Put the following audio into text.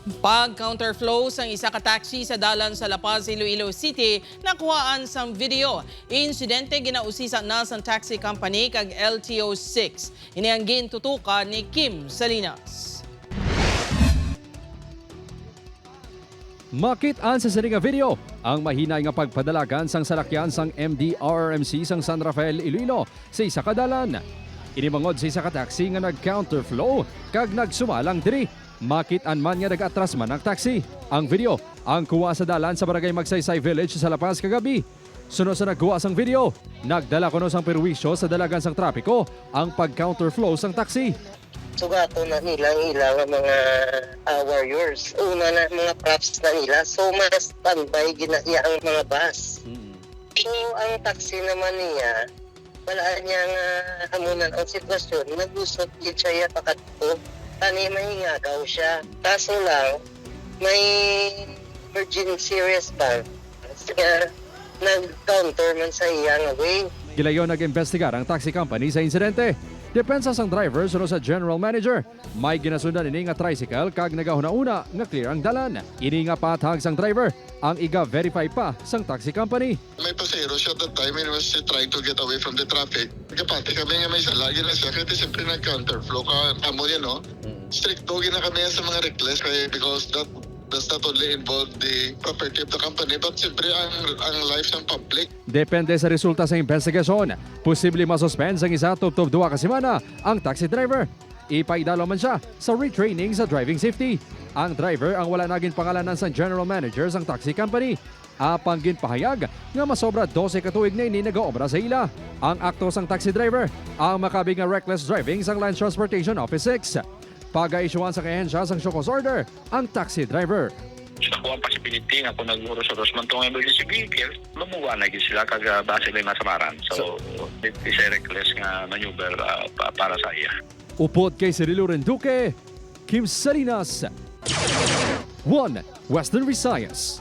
Pag-counterflow sang isa ka taxi sa dalan sa La Paz, Iloilo City, nakuhaan sang video. Insidente ginausisa na sang taxi company kag LTO6. Ini ang gintutukan ni Kim Salinas. Makit-an sa sininga video ang mahinay nga pagpadalagan sang salakyan sang MDRRMC sang San Rafael, Iloilo sa isa ka dalan. Inimangod sa isa ka taxi nga nag-counterflow kag nagsumalang diri. Makit-an man nga nag-atras man ang taxi. Ang video ang kuha sa dalan sa barangay Magsaysay Village sa La Paz kagabi. Sunod sa nagkuha sang video, nagdala kuno sang perwisyo sa dalagan sang trapiko ang pag-counterflow sang taxi. Sugato na nila ang ilang mga warriors. Una na mga props na nila. So mas standby ginaiya ang mga bus. So ang taxi naman niya, wala niyang hamunan ang sitwasyon. Nagusot din siya pakatpo. Tani mahingagaw siya. Kaso lang, may emergency response. Kaya nag-counter man sa iyang way. Gilayon nag-investigar ang taxi company sa insidente. Depensa sang driver sunod sa general manager. May ginasundan ini nga tricycle kag nagahuna-una nga clear ang dalan. Ini nga patag sang driver ang iga-verify pa sang taxi company. May pasero siya at that time and was trying to get away from the traffic. Nagkapati kami nga may salagi na siya kasi siyempre nag-counterflow ka. Amo yan, no? Strict dogi na kami sa mga reckless kaya because that does not only involve the property of the company but siyempre ang life ng public. Depende sa resulta sa investigasyon, posible masuspend sa isa tubtob 2 ka semana ang taxi driver. Ipaidalo man siya sa retraining sa driving safety. Ang driver ang wala naging pangalanan sa general manager sang taxi company. Apang ginpahayag nga masobra 12 ka tuig na ini nagaobra sa ila. Ang akto sang taxi driver ang makabig nga reckless driving sang Land Transportation Office 6. Pag-aisyoan sa kahensya sang show cause order ang taxi driver. Sa kuha ang possibility nga kung nag-uros-uros man itong emergency vehicle, mamuwa na sila kag base lang nasamaran. So, it is a reckless nga maneuver para sa iya. Upod kay Cirilo Renduque, Kim Salinas, 1 Western Visayas.